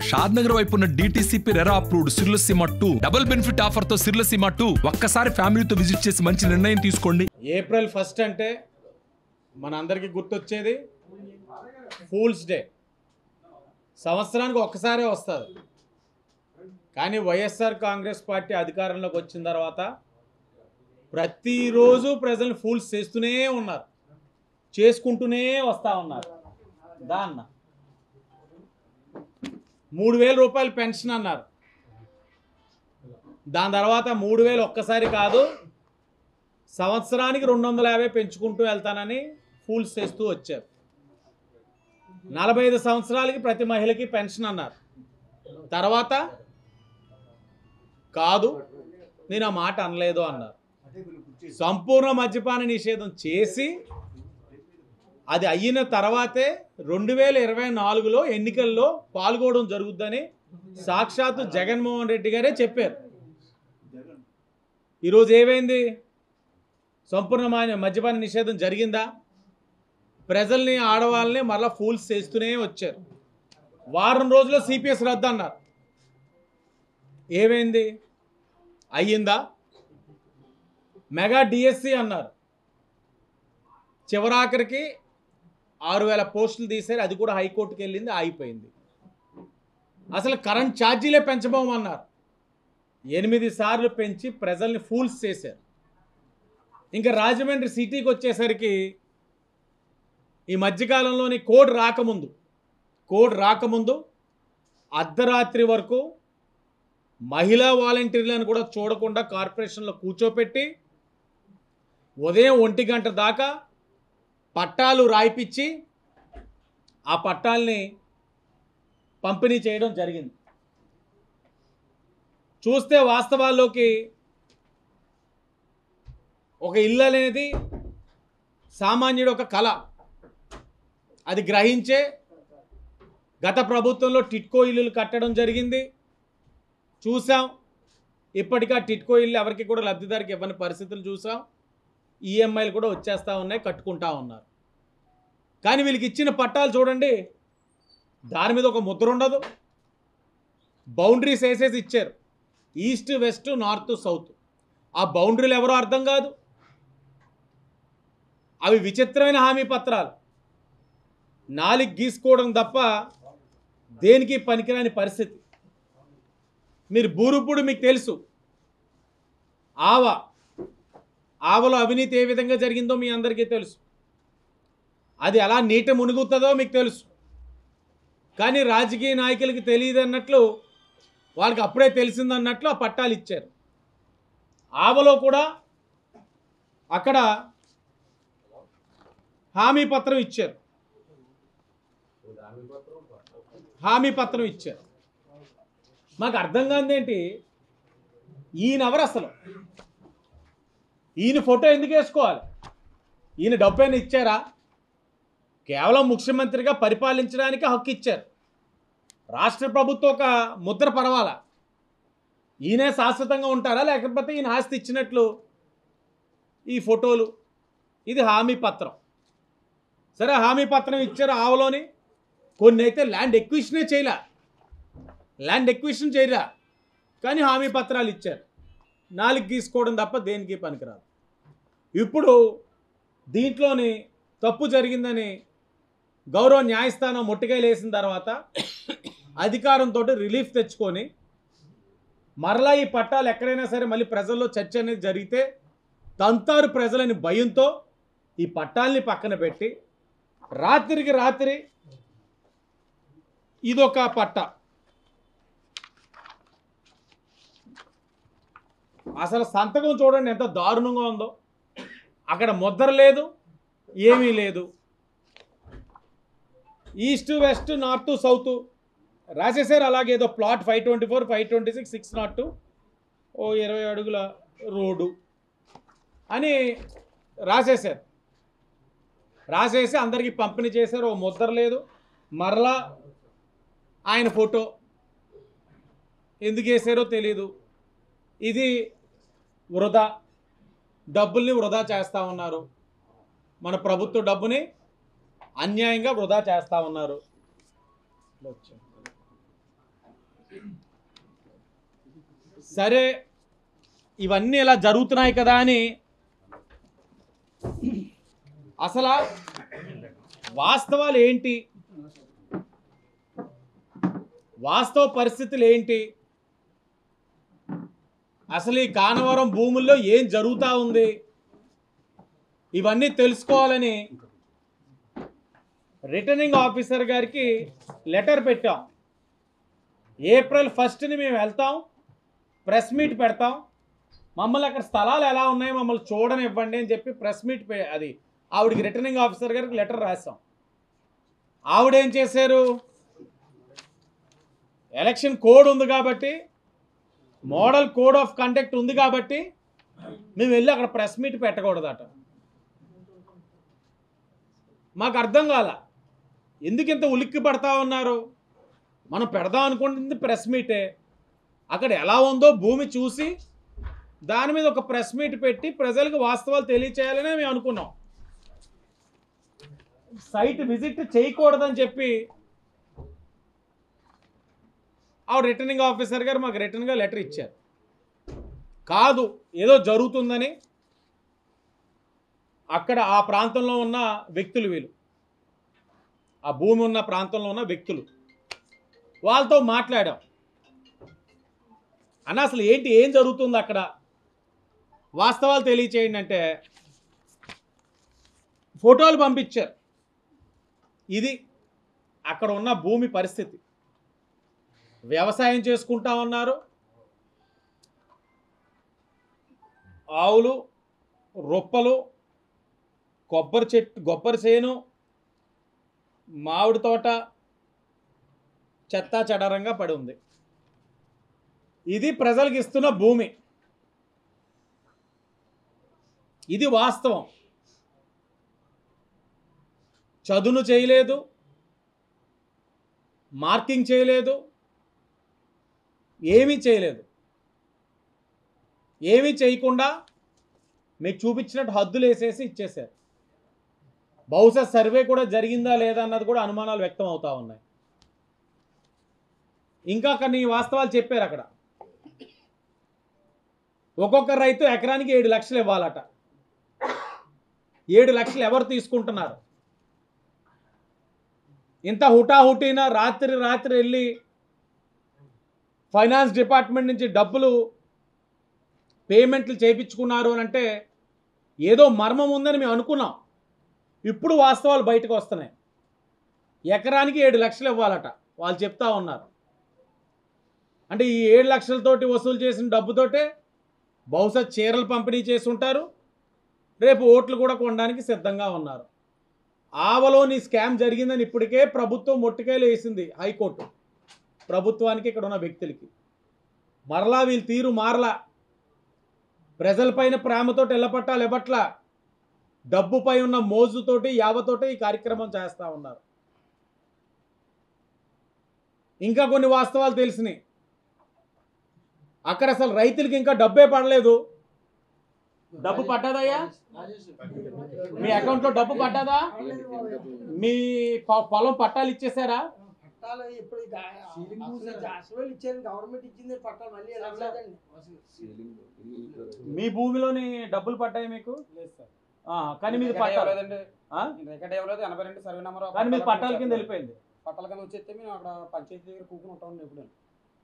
షాద్నగర్ వైపు ఉన్న DTCP RERA approved సిర్లసీమ 2 double benefit offer తో సిర్లసీమ 2 ఒక్కసారి ఫ్యామిలీతో విజిట్ చేసి మంచి నిర్ణయం తీసుకోండి. ఏప్రిల్ 1 అంటే మనందరికీ గుర్తొచ్చేది ఫూల్స్ డే. సంవత్సరానికి ఒక్కసారే వస్తుంది. కానీ వైఎస్ఆర్ కాంగ్రెస్ పార్టీ అధికారంలోకి వచ్చిన తర్వాత ప్రతిరోజు ప్రజలను ఫూల్స్ చేస్తూనే ఉన్నారు, చేసుకుంటూనే వస్తూ ఉన్నారు. దాన్న 3,000 రూపాయలు పెన్షన్ అన్నారు. దాని తర్వాత 3,000 ఒక్కసారి కాదు, సంవత్సరానికి 250 పెంచుకుంటూ వెళ్తానని ఫూల్స్ చేస్తూ వచ్చారు. 45 సంవత్సరాలకి ప్రతి మహిళకి పెన్షన్ అన్నారు. తర్వాత కాదు, నేను ఆ మాట అనలేదు అన్నారు. సంపూర్ణ మద్యపాన నిషేధం చేసి అది అయిన తర్వాతే 2024లో ఎన్నికల్లో పాల్గొనడం జరుగుద్దని సాక్షాత్తు జగన్మోహన్ రెడ్డి గారే చెప్పారు. ఈరోజు ఏమైంది? సంపూర్ణమైన మద్యపాన నిషేధం జరిగిందా? ప్రజల్ని, ఆడవాళ్ళని మరలా ఫూల్స్ చేస్తూనే వచ్చారు. వారం రోజుల్లో CPS రద్దు అన్నారు. ఏమైంది? అయ్యిందా? మెగా DSC అన్నారు. చివరాఖరికి 6,000 పోస్టులు తీశారు. అది కూడా హైకోర్టుకి వెళ్ళింది, ఆగిపోయింది. అసలు కరెంట్ ఛార్జీలే పెంచబోమన్నారు. 8 సార్లు పెంచి ప్రజల్ని ఫూల్స్ చేశారు. ఇంకా రాజమండ్రి సిటీకి వచ్చేసరికి ఈ మధ్యకాలంలోని కోడ్ రాకముందు అర్ధరాత్రి వరకు మహిళా వాలంటీర్లను కూడా చూడకుండా కార్పొరేషన్లో కూర్చోపెట్టి ఉదయం 1 గంట దాకా పట్టాలు రాయిపించి ఆ పట్టాలని పంపిణీ చేయడం జరిగింది. చూస్తే వాస్తవాల్లోకి ఒక ఇల్లు అనేది సామాన్యుడు ఒక కళ. అది గ్రహించే గత ప్రభుత్వంలో టిట్కో ఇల్లులు కట్టడం జరిగింది, చూసాం. ఇప్పటికా టిట్కో ఇల్లు ఎవరికి కూడా లబ్ధిదారికి ఇవ్వని పరిస్థితులు చూసాం. EMIలు కూడా వచ్చేస్తూ ఉన్నాయి, కట్టుకుంటా ఉన్నారు. కానీ వీళ్ళకి ఇచ్చిన పట్టాలు చూడండి, దాని మీద ఒక ముద్ర ఉండదు. బౌండరీస్ వేసేసి ఇచ్చారు, ఈస్ట్, వెస్ట్, నార్త్, సౌత్. ఆ బౌండరీలు ఎవరో అర్థం కాదు. అవి విచిత్రమైన హామీ పత్రాలు, 4 గీసుకోవడం తప్ప దేనికి పనికిరాని పరిస్థితి. మీరు బూరుపుడు మీకు తెలుసు, ఆవలో అవినీతి ఏ విధంగా జరిగిందో మీ అందరికీ తెలుసు. అది ఎలా నీట మునుగుతుందో మీకు తెలుసు. కానీ రాజకీయ నాయకులకి తెలియదు అన్నట్లు, వాళ్ళకి అప్పుడే తెలిసిందన్నట్లు ఆ పట్టాలు ఇచ్చారు. ఆవలో కూడా అక్కడ హామీ పత్రం ఇచ్చారు. మాకు అర్థం కాదు ఏంటి, ఈయనెవరు అసలు? ఈయన ఫోటో ఎందుకు వేసుకోవాలి? ఈయన డబ్బైనా ఇచ్చారా? కేవలం ముఖ్యమంత్రిగా పరిపాలించడానికి హక్కు ఇచ్చారు. రాష్ట్ర ప్రభుత్వం ఒక ముద్ర పరవాలా? ఈయనే శాశ్వతంగా ఉంటారా, లేకపోతే ఈయన ఆస్తి ఇచ్చినట్లు ఈ ఫోటోలు? ఇది హామీ పత్రం. సరే, హామీ పత్రం ఇచ్చారు ఆవలోని. కొన్ని అయితే ల్యాండ్ ఎక్విజిషన్ చేయరా, కానీ హామీ పత్రాలు ఇచ్చారు. 4 గీసుకోవడం తప్ప దేనికి పనికిరాదు. ఇప్పుడు దీంట్లోని తప్పు జరిగిందని గౌరవ న్యాయస్థానం మొట్టికాయలు వేసిన తర్వాత అధికారంతో రిలీఫ్ తెచ్చుకొని మరలా ఈ పట్టాలు ఎక్కడైనా సరే మళ్ళీ ప్రజల్లో చర్చ అనేది జరిగితే తంతారు ప్రజలని భయంతో ఈ పట్టాలని పక్కన పెట్టి రాత్రికి రాత్రి ఇదొక పట్ట. అసలు సంతకం చూడండి ఎంత దారుణంగా ఉందో. అక్కడ ముద్ర లేదు, ఏమీ లేదు. ఈస్ట్, వెస్ట్, నార్త్, సౌత్ రాసేసారు. అలాగే ఏదో ప్లాట్ 524, 526, 602, 20 అడుగుల రోడ్డు అని రాసేసారు. రాసేసి అందరికీ పంపిణీ చేశారు. ఓ ముద్ర లేదు. మరలా ఆయన ఫోటో ఎందుకు వేసారో తెలీదు. ఇది వృధా, డబ్బుల్ని వృధా చేస్తూ ఉన్నారు. మన ప్రభుత్వ డబ్బుని అన్యాయంగా వృధా చేస్తూ ఉన్నారు. సరే ఇవన్నీ ఇలా జరుగుతున్నాయి కదా అని అసలు వాస్తవాలు ఏంటి, వాస్తవ పరిస్థితులు ఏంటి, అసలు ఈ కానవరం భూముల్లో ఏం జరుగుతూ ఉంది, ఇవన్నీ తెలుసుకోవాలని రిటర్నింగ్ ఆఫీసర్ గారికి లెటర్ పెట్టాం. ఏప్రిల్ 1ని మేము వెళ్తాం, ప్రెస్ మీట్ పెడతాం, మమ్మల్ని అక్కడ స్థలాలు ఎలా ఉన్నాయో మమ్మల్ని చూడనివ్వండి అని చెప్పి ప్రెస్ మీట్ అది ఆవిడికి రిటర్నింగ్ ఆఫీసర్ గారికి లెటర్ రాసాం. ఆవిడేం చేశారు, ఎలక్షన్ కోడ్ ఉంది కాబట్టి, మోడల్ కోడ్ ఆఫ్ కండక్ట్ ఉంది కాబట్టి మేము వెళ్ళి అక్కడ ప్రెస్ మీట్ పెట్టకూడదట. మాకు అర్థం కాల, ఎందుకు ఇంత ఉలిక్కి పడతా ఉన్నారు. మనం పెడదాం అనుకుంటుంది ప్రెస్ మీటే, అక్కడ ఎలా ఉందో భూమి చూసి దాని మీద ఒక ప్రెస్ మీట్ పెట్టి ప్రజలకు వాస్తవాలు తెలియచేయాలనే మేము అనుకున్నాం. సైట్ విజిట్ చేయకూడదని చెప్పి ఆవిడ రిటర్నింగ్ ఆఫీసర్ గారు మాకు రిటర్న్గా లెటర్ ఇచ్చారు. కాదు ఏదో జరుగుతుందని అక్కడ ఆ ప్రాంతంలో ఉన్న వ్యక్తులు, వీళ్ళు ఆ భూమి ఉన్న ప్రాంతంలో ఉన్న వ్యక్తులు, వాళ్ళతో మాట్లాడాం. అన్న అసలు ఏంటి, ఏం జరుగుతుంది అక్కడ, వాస్తవాలు తెలియచేయండి అంటే ఫోటోలు పంపించారు. ఇది అక్కడ ఉన్న భూమి పరిస్థితి. వ్యవసాయం చేసుకుంటా ఉన్నారు, ఆవులు, రొప్పలు, కొబ్బరి చేను, మామిడి తోట చెత్తా చెదారంగా పడి ఉంది. ఇది ప్రజలకు ఇస్తున్న భూమి, ఇది వాస్తవం. చదును చేయలేదు, మార్కింగ్ చేయలేదు, ఏమీ చేయలేదు. ఏమీ చేయకుండా మీకు చూపించినట్టు హద్దులు వేసేసి ఇచ్చేశారు. బహుశా సర్వే కూడా జరిగిందా లేదా అన్నది కూడా అనుమానాలు వ్యక్తం అవుతా ఉన్నాయి. ఇంకా కొన్ని వాస్తవాలు చెప్పారు. అక్కడ ఒక్కొక్క రైతు ఎకరానికి 7 లక్షలు ఇవ్వాలట. 7 లక్షలు ఎవరు తీసుకుంటున్నారు? ఇంత హుటాహుటీన రాత్రి వెళ్ళి ఫైనాన్స్ డిపార్ట్మెంట్ నుంచి డబ్బులు పేమెంట్లు చేయించుకున్నారు అని అంటే ఏదో మర్మం ఉందని మేము అనుకున్నాం. ఇప్పుడు వాస్తవాలు బయటకు వస్తున్నాయి. ఎకరానికి 7 లక్షలు ఇవ్వాలట వాళ్ళు చెప్తా ఉన్నారు. అంటే ఈ 7 లక్షలతోటి వసూలు చేసిన డబ్బుతోటే బహుశా చీరలు పంపిణీ చేసి ఉంటారు, రేపు ఓట్లు కూడా కొనడానికి సిద్ధంగా ఉన్నారు. ఆవలోని స్కామ్ జరిగిందని ఇప్పటికే ప్రభుత్వం మొట్టికాయలు వేసింది హైకోర్టు ప్రభుత్వానికి, ఇక్కడ ఉన్న వ్యక్తులకి. మరలా వీళ్ళు తీరు మారలా. ప్రజలపైన ప్రేమతోటి ఎల్లపట్ల డబ్బుపై ఉన్న మోజుతోటి యావతోటి ఈ కార్యక్రమం చేస్తూ ఉన్నారు. ఇంకా కొన్ని వాస్తవాలు తెలిసినాయి. అక్కడ అసలు రైతులకి ఇంకా డబ్బే పడలేదు. డబ్బు పడ్డదయ్యా? మీ అకౌంట్లో డబ్బు పడ్డదా? మీ పొలం పట్టాలు ఇచ్చేసారా? మీ భూమిలోని డబ్బులు పడ్డాయి మీకు? కానీ మీకు పట్టాలండి, కానీ మీకు పట్టాల కింద వెళ్ళిపోయింది. పట్టాల కింద వచ్చేస్తే మేము అక్కడ పంచాయతీ దగ్గర కూకుని ఉంటాం. ఎప్పుడు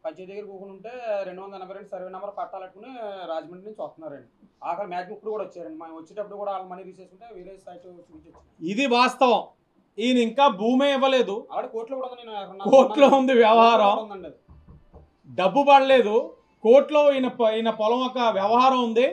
పంచాయతీ దగ్గర కూకుని ఉంటే 282 సర్వే నెంబర్ పట్టాలట్టుకుని రాజమండ్రి నుంచి వస్తున్నారండి. ఆఖరి మ్యాచ్ ఇప్పుడు కూడా వచ్చారండి. మనం వచ్చేటప్పుడు కూడా వాళ్ళ మనీ తీసేసుకుంటే వేరే సైట్ చూపించచ్చు. ఇది వాస్తవం. ఈయన ఇంకా భూమే ఇవ్వలేదు. ఆవిడ కోర్టులో కూడా ఉంది. కోర్టులో ఉంది వ్యవహారం. డబ్బు పడలేదు, కోర్టులో ఈయన పొలం ఒక వ్యవహారం ఉంది.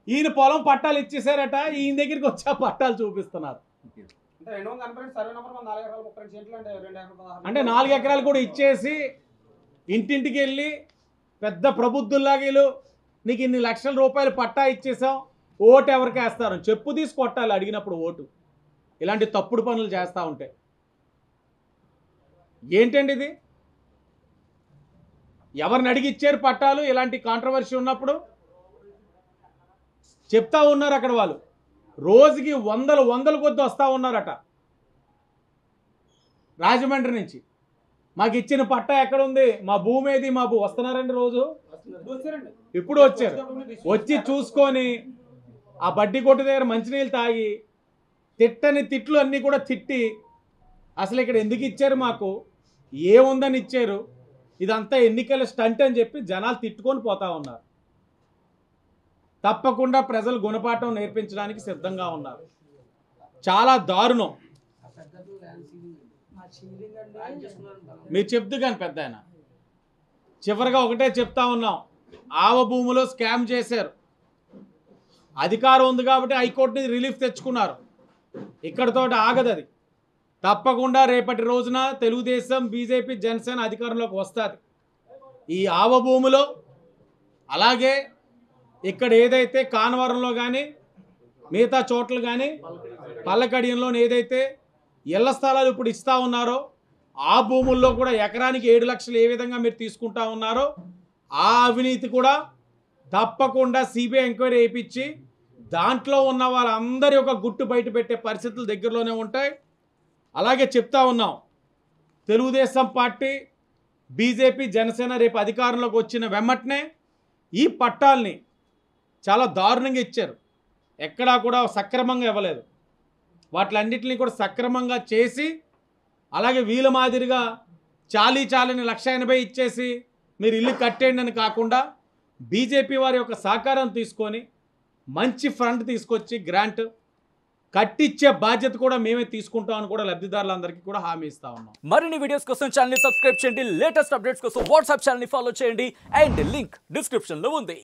ఈయన పొలం పట్టాలు ఇచ్చేసారట, ఈయన దగ్గరికి వచ్చా పట్టాలు చూపిస్తున్నారు. అంటే 4 ఎకరాలు కూడా ఇచ్చేసి ఇంటింటికి వెళ్ళి పెద్ద ప్రబుద్ధుల్లాగా వీళ్ళు నీకు ఇన్ని లక్షల రూపాయలు పట్టా ఇచ్చేసాం, ఓటు ఎవరికి వేస్తారు? చెప్పు తీసి కొట్టాలి అడిగినప్పుడు ఓటు. ఇలాంటి తప్పుడు పనులు చేస్తూ ఉంటే ఏంటండి ఇది? ఎవరిని అడిగి ఇచ్చారు పట్టాలు? ఇలాంటి కాంట్రవర్సీ ఉన్నప్పుడు చెప్తా ఉన్నారు. అక్కడ వాళ్ళు రోజుకి వందల కొద్ది వస్తూ ఉన్నారట రాజమండ్రి నుంచి. మాకు ఇచ్చిన పట్టా ఎక్కడ ఉంది, మా భూమి ఏది, మా వస్తున్నారండి రోజు, వచ్చారండి. ఇప్పుడు వచ్చారు, వచ్చి చూసుకొని ఆ బడ్డీ కొట్టు దగ్గర మంచినీళ్ళు తాగి తిట్టని తిట్లు అన్నీ కూడా తిట్టి అసలు ఇక్కడ ఎందుకు ఇచ్చారు, మాకు ఏముందని ఇచ్చారు, ఇదంతా ఎన్నికల స్టంట్ అని చెప్పి జనాలు తిట్టుకొని పోతా ఉన్నారు. తప్పకుండా ప్రజలు గుణపాఠం నేర్పించడానికి సిద్ధంగా ఉన్నారు. చాలా దారుణం. మీరు చెప్తూ కానీ పెద్ద ఆయన చివరిగా ఒకటే చెప్తా ఉన్నాం, ఆవ భూములో స్కామ్ చేశారు. అధికారం ఉంది కాబట్టి హైకోర్టుని రిలీఫ్ తెచ్చుకున్నారు. ఇక్కడితో ఆగదు అది. తప్పకుండా రేపటి రోజున తెలుగుదేశం, బీజేపీ, జనసేన అధికారంలోకి వస్తుంది. ఈ ఆవ భూములో అలాగే ఇక్కడ ఏదైతే కానవరంలో కానీ మిగతా చోట్ల కానీ పల్లకడియంలో ఏదైతే ఇళ్ల స్థలాలు ఇప్పుడు ఇస్తూ ఉన్నారో ఆ భూముల్లో కూడా ఎకరానికి 7 లక్షలు ఏ విధంగా మీరు తీసుకుంటా ఉన్నారో ఆ అవినీతి కూడా తప్పకుండా సిబిఐ ఎంక్వైరీ వేయించి దాంట్లో ఉన్న వాళ్ళందరి యొక్క గుట్టు బయట పెట్టే పరిస్థితులు దగ్గరలోనే ఉంటాయి. అలాగే చెప్తా ఉన్నాం, తెలుగుదేశం పార్టీ, బీజేపీ, జనసేన రేపు అధికారంలోకి వచ్చిన వెమ్మటనే ఈ పట్టాల్ని చాలా దారుణంగా ఇచ్చారు. ఎక్కడా కూడా సక్రమంగా ఇవ్వలేదు. వాటిలన్నింటినీ కూడా సక్రమంగా చేసి అలాగే వీళ్ళ మాదిరిగా చాలీని 1,80,000 ఇచ్చేసి మీరు ఇల్లు కట్టేయండి అని కాకుండా బీజేపీ వారి యొక్క సహకారం తీసుకొని మంచి ఫండ్ తీసుకొచ్చి గ్రాంట్ కట్టించే బాధ్యత కూడా మేమే తీసుకుంటామని కూడా లబ్ధిదారులందరికీ కూడా హామీ ఇస్తా ఉన్నాం. మరిన్ని వీడియోస్ కోసం ఛానల్ ని సబ్స్క్రైబ్ చేయండి, లేటెస్ట్ అప్డేట్స్ కోసం వాట్సాప్ ఛానల్ ని ఫాలో చేయండి అండ్ లింక్ డిస్క్రిప్షన్ లో ఉంది.